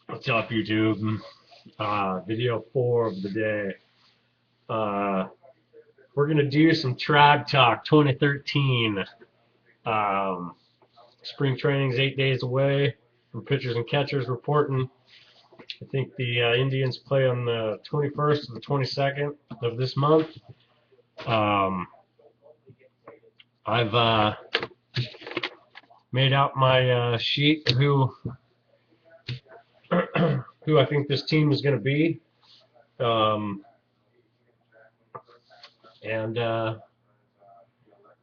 What's up, YouTube? Video 4 of the day. Uh, we're gonna do some Tribe Talk 2013. Um, Spring training's 8 days away. From pitchers and catchers reporting. I think the Indians play on the 21st to the 22nd of this month. Um, I've made out my sheet of who I think this team is going to be. Um, and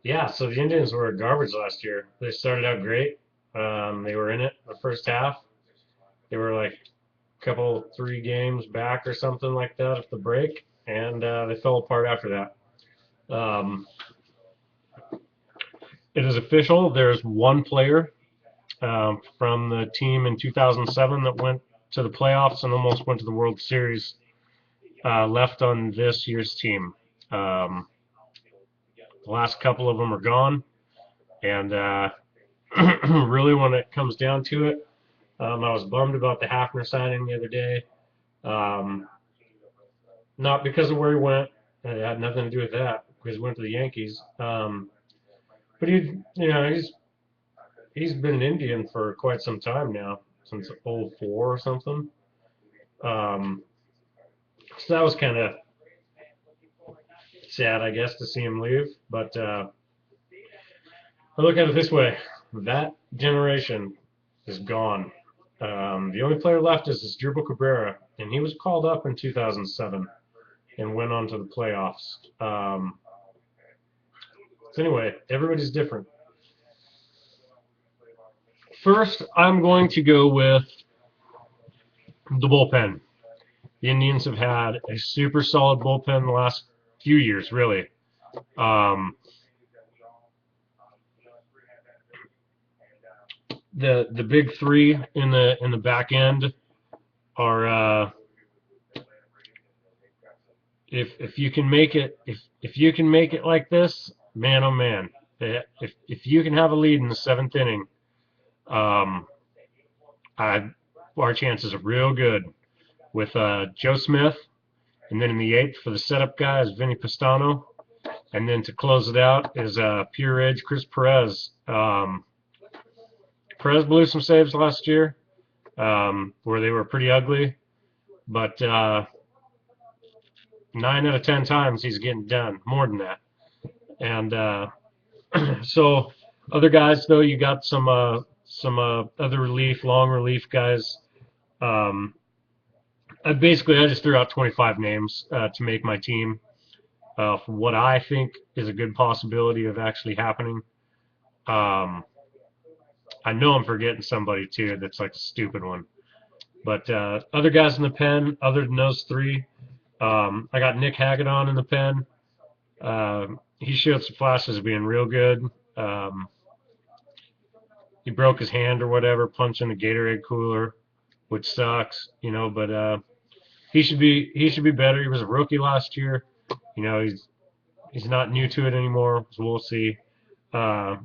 Yeah, so the Indians were garbage last year. They started out great. They were in it the first half. They were like a couple, 3 games back or something like that at the break, and they fell apart after that. It is official. There's one player from the team in 2007 that went to the playoffs and almost went to the World Series left on this year's team. The last couple of them are gone, and really, when it comes down to it, I was bummed about the Hafner signing the other day. Um, Not because of where he went. It had nothing to do with that because he went to the Yankees. But he's been an Indian for quite some time now, since '04 or something. Um, so that was kind of sad, I guess, to see him leave. But I look at it this way: that generation is gone. The only player left is Drupal Cabrera, and he was called up in 2007 and went on to the playoffs. So anyway, everybody's different. First, I'm going to go with the bullpen. The Indians have had a super solid bullpen the last few years, really. Um, the big three in the back end are if you can make it if you can make it like this, man oh man, if you can have a lead in the seventh inning, um, our chances are real good with Joe Smith, and then in the eighth for the setup guy is Vinny Pastano, and then to close it out is pure edge Chris Perez. Perez blew some saves last year where they were pretty ugly, but 9 out of 10 times he's getting done, more than that. And so other guys though, you got some other relief, long relief guys. Um, I just threw out 25 names to make my team for what I think is a good possibility of actually happening. Um, I know I'm forgetting somebody too that's like a stupid one. But other guys in the pen, other than those three, I got Nick Hagedorn in the pen. He showed some flashes of being real good. Um, he broke his hand or whatever, punching the Gatorade cooler, which sucks, But he should be better. He was a rookie last year. He's not new to it anymore, so we'll see. Uh,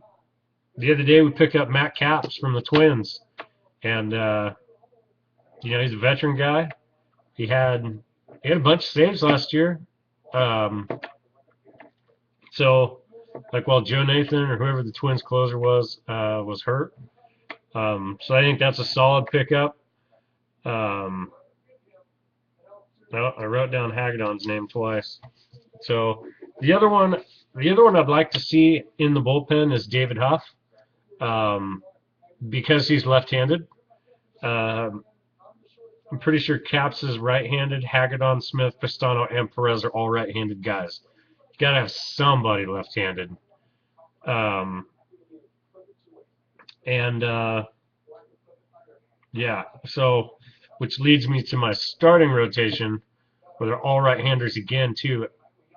the other day we picked up Matt Capps from the Twins, and he's a veteran guy. He had a bunch of saves last year. Um, so like while Joe Nathan or whoever the Twins closer was hurt. So I think that's a solid pickup. Um, no, I wrote down Hagedorn's name twice. So the other one, I'd like to see in the bullpen is David Huff, because he's left-handed. Um, I'm pretty sure Caps is right-handed. Hagedorn, Smith, Pistano, and Perez are all right-handed guys. You gotta have somebody left-handed. Um, and yeah, so which leads me to my starting rotation, where they're all right-handers again too,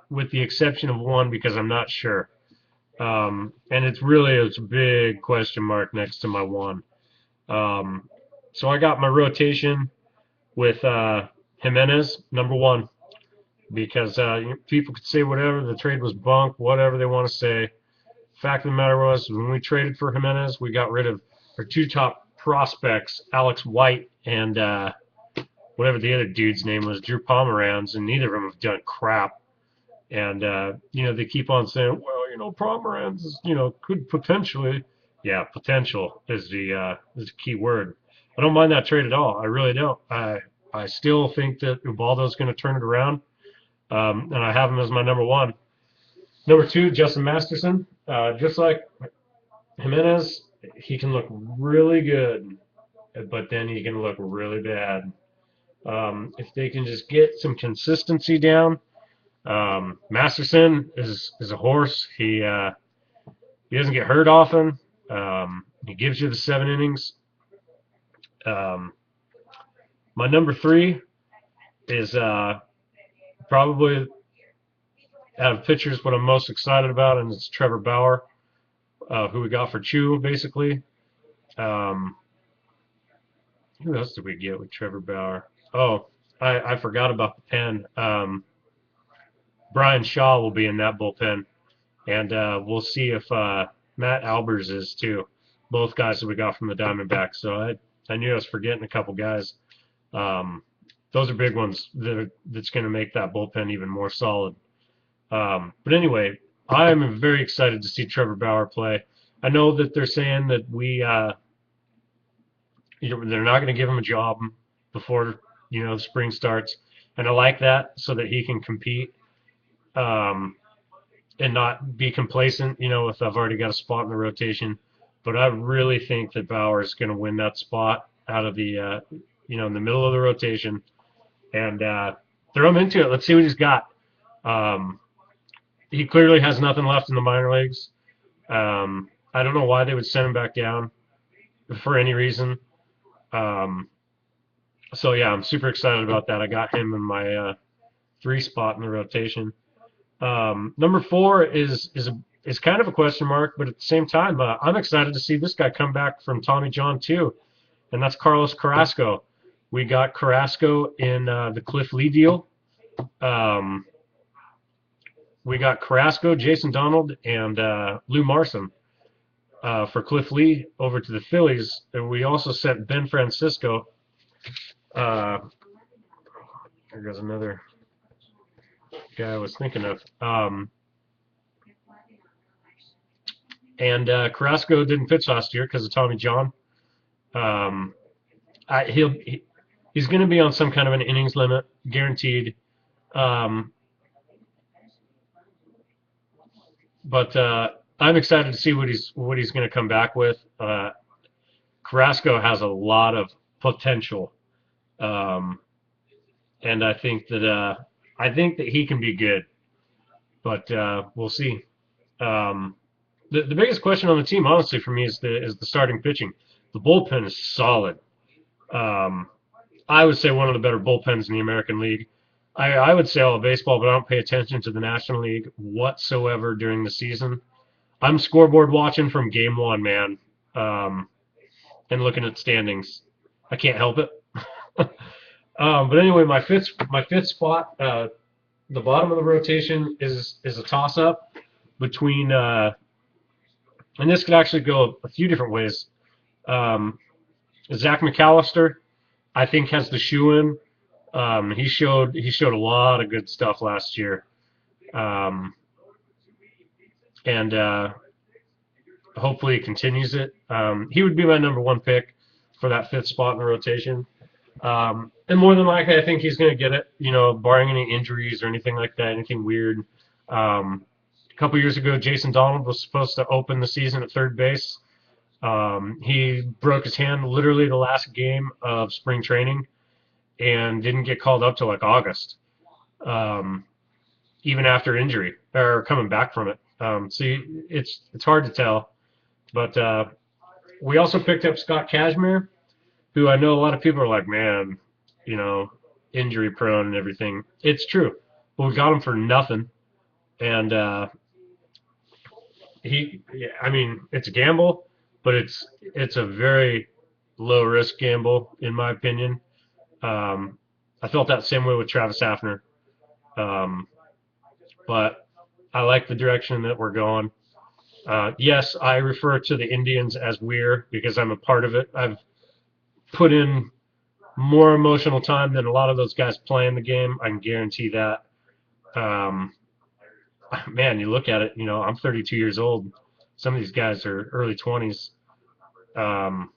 with the exception of one because I'm not sure. And it's a big question mark next to my one. So I got my rotation with Jimenez, number one, because people could say whatever, the trade was bunk, whatever they want to say. Fact of the matter was, when we traded for Jimenez, we got rid of our two top prospects, Alex White and whatever the other dude's name was, Drew Pomeranz, and neither of them have done crap. And they keep on saying, well, Pomeranz is, could potentially, yeah, potential is the key word. I don't mind that trade at all. I really don't. I still think that Ubaldo's going to turn it around, and I have him as my number one. Number two, Justin Masterson. Just like Jimenez, he can look really good, but then he can look really bad. If they can just get some consistency down, Masterson is a horse. He doesn't get hurt often. He gives you the 7 innings. My number three is probably out of pitchers what I'm most excited about, and it's Trevor Bauer, who we got for Chew, basically. Who else did we get with Trevor Bauer? Oh, I forgot about the pen. Brian Shaw will be in that bullpen, and we'll see if Matt Albers is too. Both guys that we got from the Diamondbacks. So I knew I was forgetting a couple guys. Those are big ones that's going to make that bullpen even more solid. But anyway, I am very excited to see Trevor Bauer play. I know that they're saying that they're not going to give him a job before the spring starts, and I like that so that he can compete and not be complacent. If I've already got a spot in the rotation, but I really think that Bauer is going to win that spot out of the in the middle of the rotation, and throw him into it. Let's see what he's got. He clearly has nothing left in the minor leagues. I don't know why they would send him back down for any reason. So yeah, I'm super excited about that. I got him in my 3 spot in the rotation. Number 4 is kind of a question mark, but at the same time, I'm excited to see this guy come back from Tommy John too, and that's Carlos Carrasco. We got Carrasco in the Cliff Lee deal. We got Carrasco, Jason Donald, and Lou Marson for Cliff Lee over to the Phillies. And we also sent Ben Francisco. Here goes another guy I was thinking of. And Carrasco didn't pitch last year because of Tommy John. He's going to be on some kind of an innings limit, guaranteed. But I'm excited to see what he's going to come back with. Carrasco has a lot of potential, and I think that he can be good. But we'll see. The biggest question on the team, honestly, for me is the starting pitching. The bullpen is solid. I would say one of the better bullpens in the American League. I would say all of baseball, but I don't pay attention to the National League whatsoever during the season. I'm scoreboard watching from game 1, man, and looking at standings. I can't help it. But anyway, my fifth spot, the bottom of the rotation is a toss-up between, and this could actually go a few different ways. Zach McAllister, I think, has the shoe in. He showed a lot of good stuff last year, and hopefully he continues it. He would be my number 1 pick for that 5th spot in the rotation, and more than likely, I think he's going to get it. Barring any injuries or anything like that, anything weird. A couple years ago, Jason Donald was supposed to open the season at third base. He broke his hand literally the last game of spring training, and didn't get called up till like August, even after injury or coming back from it. So it's hard to tell. But we also picked up Scott Kazmir, who I know a lot of people are like, man, injury prone and everything. It's true, but we got him for nothing, and it's a gamble, but it's a very low risk gamble in my opinion. I felt that same way with Travis Hafner. But I like the direction that we're going. Yes, I refer to the Indians as we're because I'm a part of it. put in more emotional time than a lot of those guys playing the game. I can guarantee that. Um, Man, you look at it, I'm 32 years old. Some of these guys are early 20s. Um,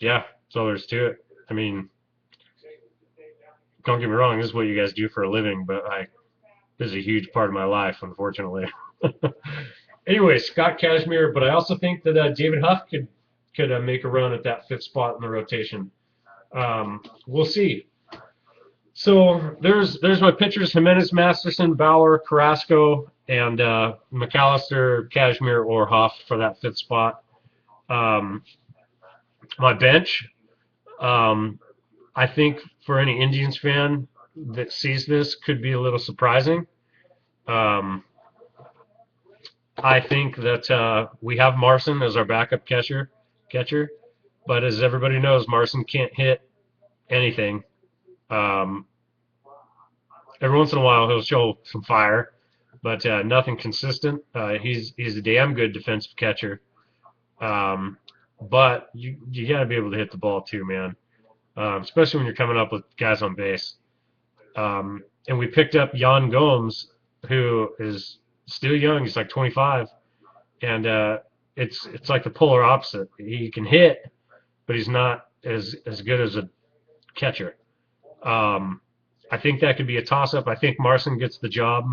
yeah, that's all there's to it. I mean, don't get me wrong, this is what you guys do for a living, but this is a huge part of my life, unfortunately. Anyway, Scott Kazmir, but I also think that David Huff could make a run at that fifth spot in the rotation. We'll see. So there's my pitchers: Jimenez, Masterson, Bauer, Carrasco, and McAllister, Kazmir, or Huff for that fifth spot. My bench, I think for any Indians fan that sees this, could be a little surprising. I think that we have Marson as our backup catcher, but as everybody knows, Marson can't hit anything. Every once in a while, he'll show some fire, but nothing consistent. He's a damn good defensive catcher, but you got to be able to hit the ball too, man. Especially when you're coming up with guys on base. And we picked up Yan Gomes, who is still young. He's like 25, and it's like the polar opposite. He can hit, but he's not as good as a catcher. I think that could be a toss-up. I think Marson gets the job,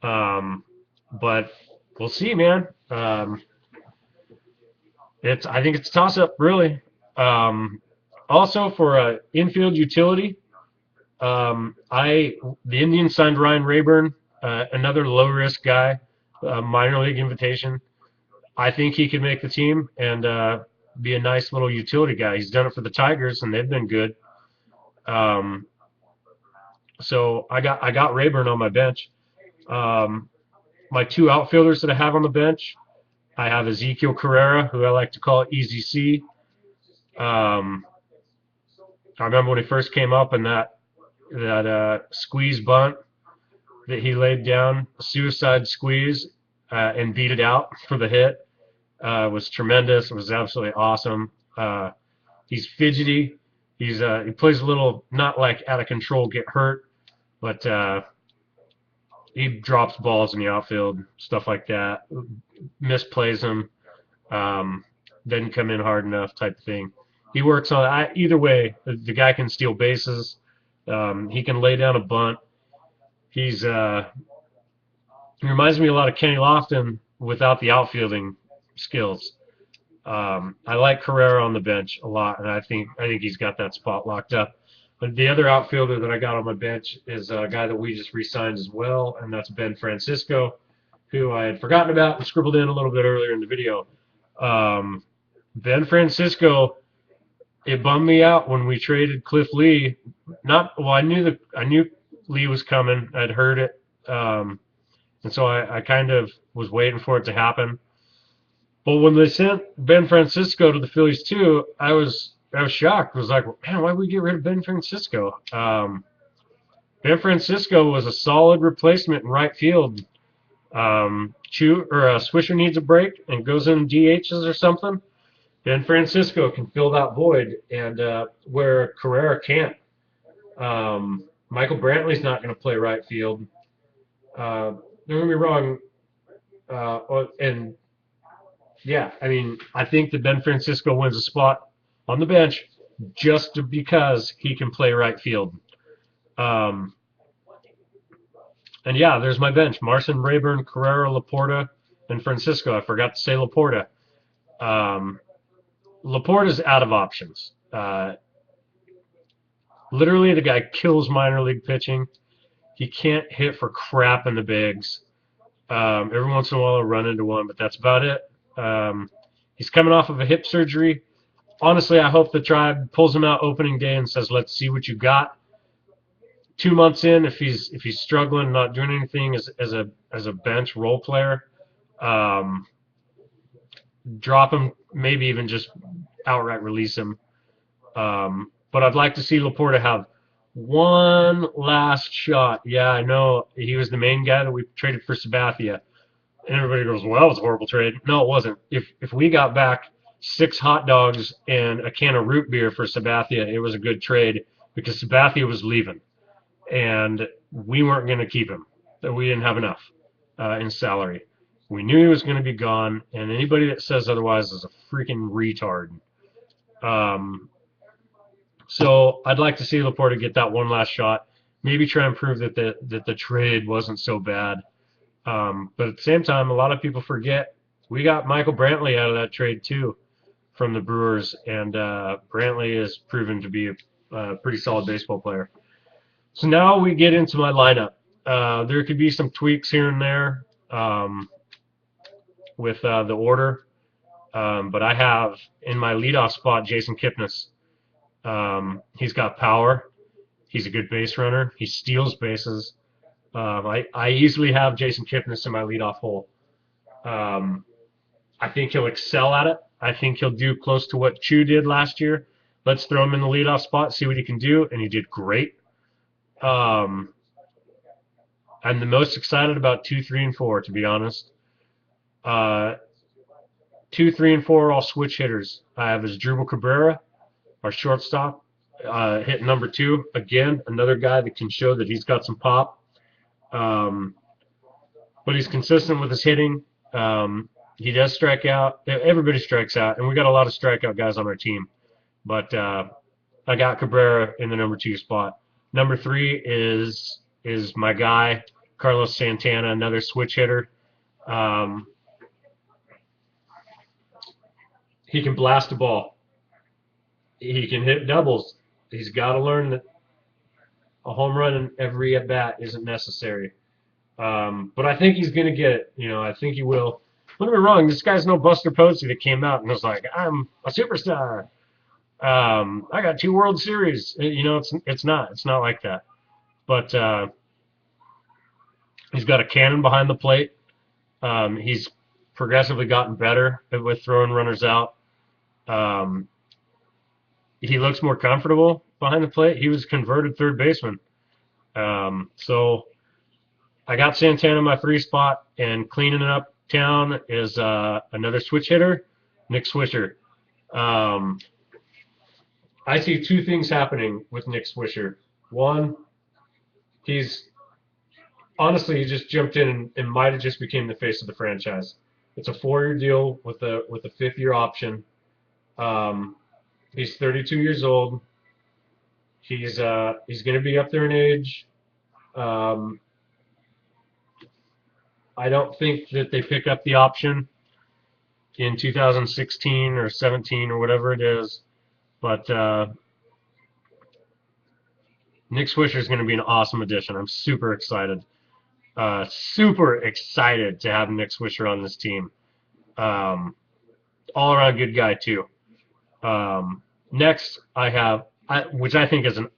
but we'll see, man. I think it's a toss-up, really. Also, for infield utility, the Indians signed Ryan Rayburn, another low-risk guy, minor league invitation. I think he could make the team and be a nice little utility guy. He's done it for the Tigers, and they've been good. So I got Rayburn on my bench. My two outfielders that I have on the bench, I have Ezekiel Carrera, who I like to call Easy C. I remember when he first came up and that squeeze bunt that he laid down, suicide squeeze, and beat it out for the hit, was tremendous. It was absolutely awesome. He's fidgety. He plays a little, not like out of control, get hurt, but he drops balls in the outfield, stuff like that. Misplays them, doesn't come in hard enough, type of thing. He works on either way. The guy can steal bases. He can lay down a bunt. He reminds me a lot of Kenny Lofton without the outfielding skills. I like Carrera on the bench a lot, and I think he's got that spot locked up. But the other outfielder that I got on my bench is a guy that we just re-signed as well, and that's Ben Francisco, who I had forgotten about and scribbled in a little bit earlier in the video. Ben Francisco, it bummed me out when we traded Cliff Lee. I knew Lee was coming. I'd heard it, and so I kind of was waiting for it to happen. But when they sent Ben Francisco to the Phillies too, I was shocked. I was like, man, why would we get rid of Ben Francisco? Ben Francisco was a solid replacement in right field. Swisher needs a break and goes in DHs or something. Ben Francisco can fill that void, and where Carrera can't. Michael Brantley's not going to play right field. Don't get me wrong. Yeah, I mean, I think that Ben Francisco wins a spot on the bench just because he can play right field. And yeah, there's my bench: Marson, Rayburn, Carrera, Laporta, and Francisco. I forgot to say Laporta. Laporta's out of options. Literally, the guy kills minor league pitching. He can't hit for crap in the bigs. Every once in a while, he'll run into one, but that's about it. He's coming off of a hip surgery. Honestly, I hope the Tribe pulls him out opening day and says, "Let's see what you got." 2 months in, if he's struggling, not doing anything as a bench role player, drop him. Maybe even just outright release him. But I'd like to see Laporta have one last shot. Yeah, I know he was the main guy that we traded for Sabathia. And everybody goes, well, that was a horrible trade. No, it wasn't. If we got back 6 hot dogs and a can of root beer for Sabathia, it was a good trade because Sabathia was leaving, and we weren't going to keep him. We didn't have enough in salary. We knew he was going to be gone, and anybody that says otherwise is a freaking retard. Um, so I'd like to see Laporta get that one last shot. Maybe try and prove that the trade wasn't so bad. But at the same time, a lot of people forget we got Michael Brantley out of that trade too from the Brewers, and Brantley has proven to be a pretty solid baseball player. So now we get into my lineup. There could be some tweaks here and there with the order, but I have in my leadoff spot Jason Kipnis. He's got power. He's a good base runner. He steals bases. I easily have Jason Kipnis in my leadoff hole. I think he'll excel at it. I think he'll do close to what Chu did last year. Let's throw him in the leadoff spot, see what he can do, and he did great. I'm the most excited about 2, 3, and 4, to be honest. 2, 3, and 4 are all switch hitters. I have Asdrubal Cabrera, our shortstop, hit number 2. Again, another guy that can show that he's got some pop. But he's consistent with his hitting. He does strike out. Everybody strikes out, and we got a lot of strikeout guys on our team. But I got Cabrera in the number 2 spot. Number 3 is my guy, Carlos Santana, another switch hitter. He can blast a ball. He can hit doubles. He's got to learn that a home run in every at-bat isn't necessary. But I think he's going to get it. I think he will. Don't get me wrong, this guy's no Buster Posey that came out and was like, I'm a superstar. I got 2 World Series. It's not. It's not like that. But he's got a cannon behind the plate. He's progressively gotten better with throwing runners out. He looks more comfortable behind the plate. He was a converted third baseman. So I got Santana in my 3 spot, and cleaning up town is another switch hitter, Nick Swisher. I see 2 things happening with Nick Swisher. One, he just jumped in and might have just became the face of the franchise. It's a 4-year deal with a 5th-year option. He's 32 years old. He's going to be up there in age. I don't think that they pick up the option in 2016 or 17 or whatever it is. But Nick Swisher is going to be an awesome addition. I'm super excited. Super excited to have Nick Swisher on this team. All-around good guy, too. Next, I have, which I think is a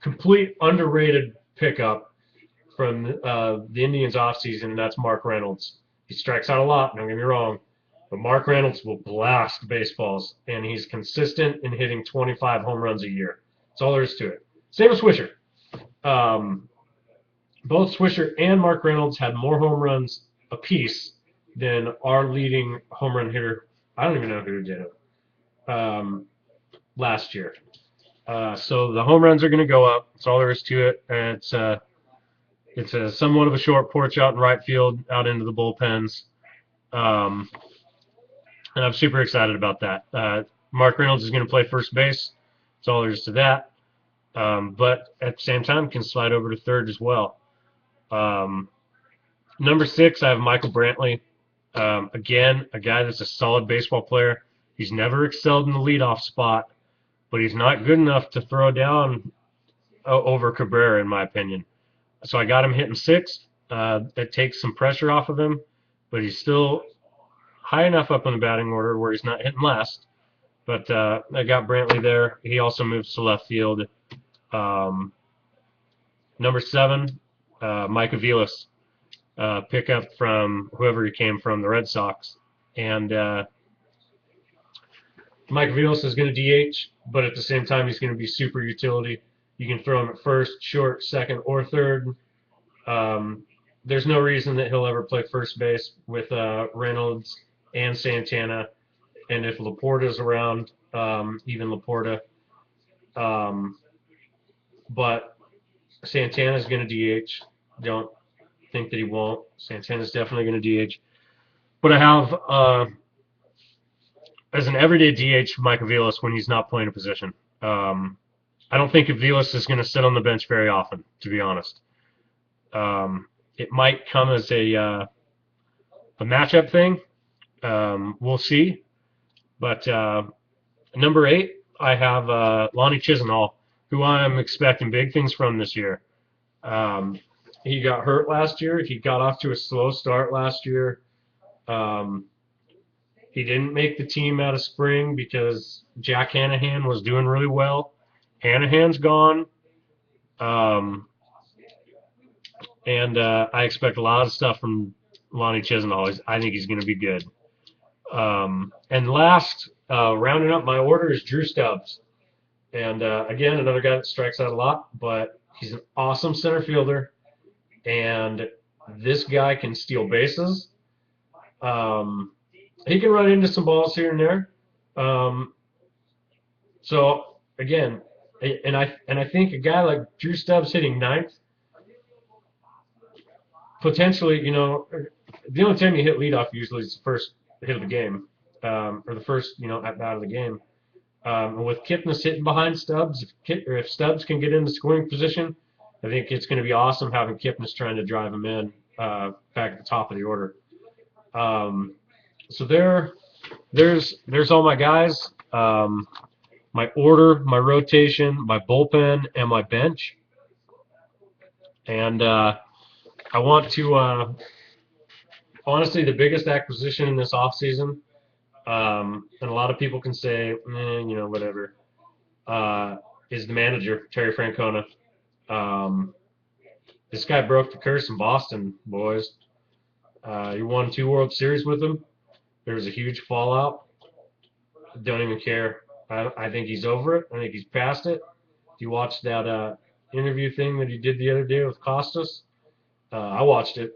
complete underrated pickup from the Indians offseason, and that's Mark Reynolds. He strikes out a lot, don't get me wrong, but Mark Reynolds will blast baseballs, and he's consistent in hitting 25 home runs a year. That's all there is to it. Same with Swisher. Both Swisher and Mark Reynolds had more home runs apiece than our leading home run hitter. I don't even know who did it last year. So the home runs are going to go up. That's all there is to it. And it's a somewhat of a short porch out in right field, out into the bullpens. And I'm super excited about that. Mark Reynolds is going to play first base. That's all there is to that. But at the same time, can slide over to third as well. Number 6, I have Michael Brantley. Again, a guy that's a solid baseball player. He's never excelled in the leadoff spot, but he's not good enough to throw down over Cabrera, in my opinion. So I got him hitting 6th. That takes some pressure off of him, but he's still high enough up in the batting order where he's not hitting last. But I got Brantley there. He also moves to left field. Number 7, Mike Aviles, pickup from whoever he came from, the Red Sox. And Mike Aviles is going to DH, but at the same time, he's going to be super utility. You can throw him at first, short, second, or third. There's no reason that he'll ever play first base with Reynolds and Santana. and if Laporta's around, even Laporta. Um, but Santana's going to DH. Don't think that he won't. Santana's definitely going to DH. But I have, as an everyday DH, Mike Aviles when he's not playing a position. I don't think Aviles is going to sit on the bench very often, to be honest. It might come as a matchup thing. We'll see. But number 8, I have Lonnie Chisenhall, who I'm expecting big things from this year. He got hurt last year. He got off to a slow start last year. He didn't make the team out of spring because Jack Hanahan was doing really well. Hanahan's gone. And I expect a lot of stuff from Lonnie Chisenhall. I think he's going to be good. And last, rounding up my order is Drew Stubbs. And again, another guy that strikes out a lot, but he's an awesome center fielder. And this guy can steal bases. He can run into some balls here and there. So again, and I think a guy like Drew Stubbs hitting 9th, potentially, the only time you hit leadoff usually is the first hit of the game, or the first, at bat of the game. And with Kipnis hitting behind Stubbs, if Stubbs can get into scoring position, I think it's going to be awesome having Kipnis trying to drive him in back at the top of the order. So there's all my guys, my order, my rotation, my bullpen, and my bench. And I want to honestly, the biggest acquisition in this offseason, and a lot of people can say, whatever, is the manager, Terry Francona. This guy broke the curse in Boston, boys. He won 2 World Series with him. There was a huge fallout. Don't even care. I think he's over it. I think he's past it. If you watched that interview thing that he did the other day with Costas, I watched it.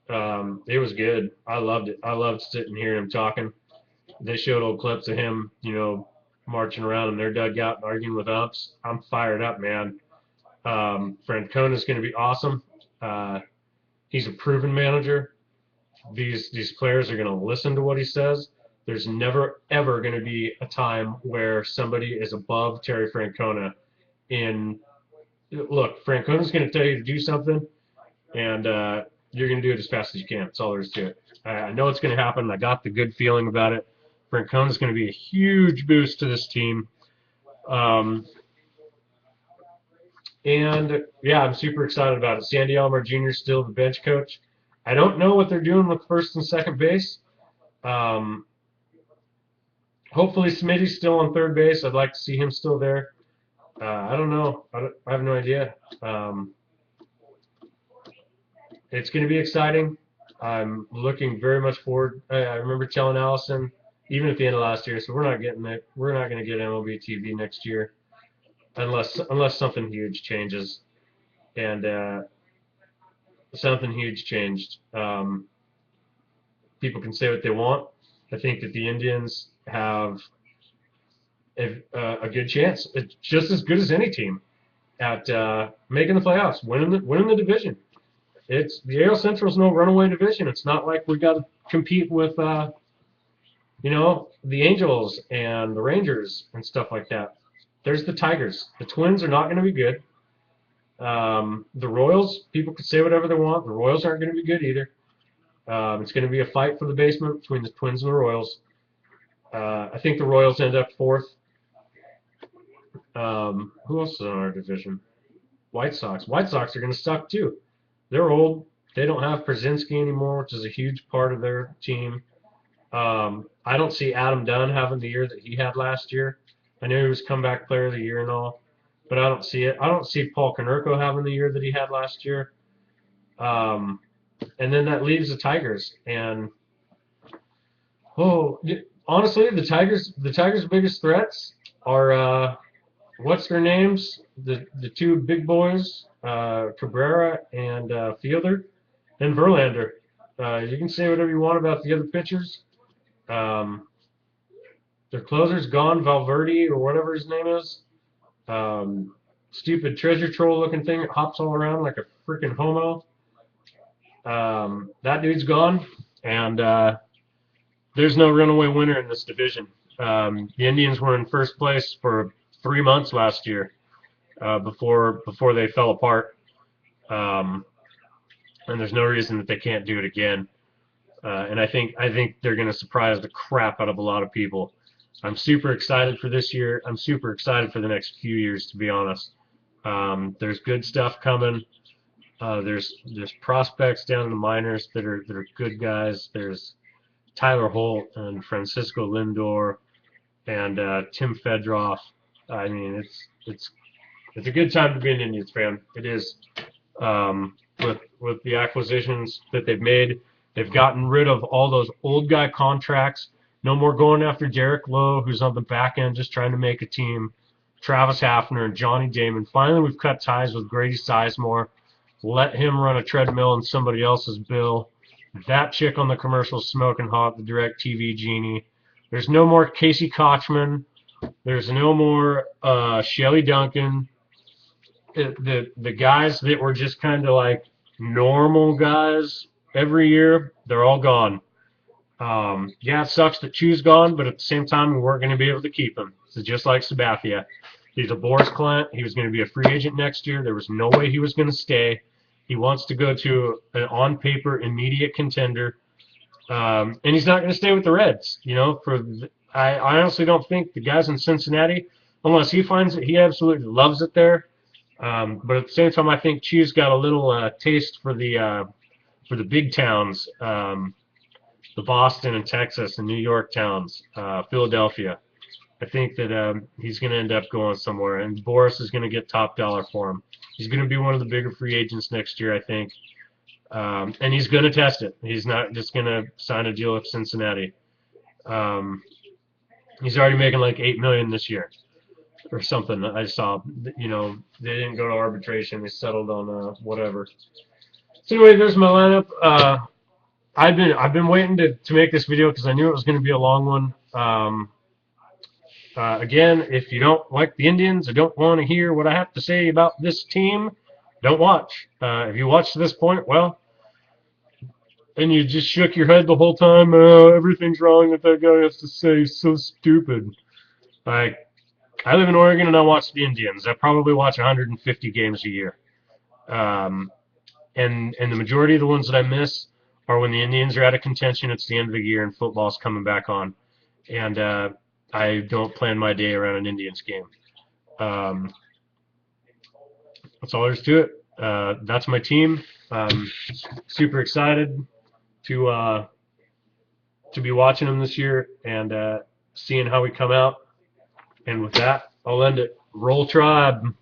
It was good. I loved it. I loved sitting here and him talking. They showed old clips of him, marching around in their dugout and arguing with umps. I'm fired up, man. Francona's going to be awesome. He's a proven manager. These players are going to listen to what he says. There's never, ever going to be a time where somebody is above Terry Francona. Look, Francona's going to tell you to do something, and you're going to do it as fast as you can. That's all there is to it. I know it's going to happen. I got the good feeling about it. Francona's going to be a huge boost to this team. And, yeah, I'm super excited about it. Sandy Alomar Jr. is still the bench coach. I don't know what they're doing with first and second base. Hopefully Smitty's still on third base. I'd like to see him still there. I don't know. I have no idea. It's going to be exciting. I'm looking very much forward. I remember telling Allison, even at the end of last year, so we're not getting it. We're not going to get MLB TV next year unless something huge changes. And something huge changed. People can say what they want. I think that the Indians have a good chance. It's just as good as any team at making the playoffs, winning the division. It's the AL Central is no runaway division. It's not like we got to compete with the Angels and the Rangers and stuff like that. There's the Tigers. The Twins are not going to be good. The Royals, people could say whatever they want. The Royals aren't going to be good either. It's going to be a fight for the basement between the Twins and the Royals. I think the Royals end up 4th. Who else is on our division? White Sox. White Sox are going to suck too. They're old. They don't have Przinsky anymore, which is a huge part of their team. I don't see Adam Dunn having the year that he had last year. I know he was comeback player of the year and all, but I don't see it. I don't see Paul Konerko having the year that he had last year. And then that leaves the Tigers. And honestly, the Tigers' biggest threats are what's their names? The 2 big boys, Cabrera and Fielder, and Verlander. You can say whatever you want about the other pitchers. their closer's gone, Valverde or whatever his name is. Stupid treasure troll looking thing that hops all around like a freaking homo. That dude's gone, and there's no runaway winner in this division. The Indians were in first place for 3 months last year before they fell apart, and there's no reason that they can't do it again. And I think they're going to surprise the crap out of a lot of people. I'm super excited for this year. I'm super excited for the next few years, to be honest. There's good stuff coming. There's prospects down in the minors that are good guys. There's Tyler Holt and Francisco Lindor and Tim Fedroff. I mean, it's a good time to be an Indians fan. It is. With the acquisitions that they've made, they've gotten rid of all those old guy contracts. No more going after Derek Lowe, who's on the back end just trying to make a team. Travis Hafner and Johnny Damon. Finally, we've cut ties with Grady Sizemore. Let him run a treadmill in somebody else's bill. That chick on the commercial smoking hot, the DirecTV genie. There's no more Casey Kochman. There's no more Shelley Duncan. The guys that were just kind of like normal guys every year, they're all gone. Yeah, it sucks that Chu's gone, but at the same time, we weren't going to be able to keep him. So just like Sabathia. He's a Boris client. He was going to be a free agent next year. There was no way he was going to stay. He wants to go to an on-paper immediate contender. And he's not going to stay with the Reds. You know, I honestly don't think the guys in Cincinnati, unless he finds it, he absolutely loves it there. But at the same time, I think Chu's got a little taste for the big towns, the Boston and Texas and New York towns, Philadelphia. I think that he's going to end up going somewhere, and Boris is going to get top dollar for him. He's going to be one of the bigger free agents next year, I think, and he's going to test it. He's not just going to sign a deal with Cincinnati. He's already making like $8 million this year or something. I saw, you know, they didn't go to arbitration. They settled on whatever. So anyway, there's my lineup. I've been waiting to make this video because I knew it was going to be a long one. Again, if you don't like the Indians or don't want to hear what I have to say about this team, don't watch. If you watch to this point, well, and you just shook your head the whole time, everything's wrong that guy has to say, so stupid. Like, I live in Oregon and I watch the Indians. I probably watch 150 games a year. And the majority of the ones that I miss are when the Indians are out of contention. It's the end of the year and football's coming back on. And I don't plan my day around an Indians game. That's all there is to it. That's my team. Super excited to be watching them this year and seeing how we come out. And with that, I'll end it. Roll Tribe.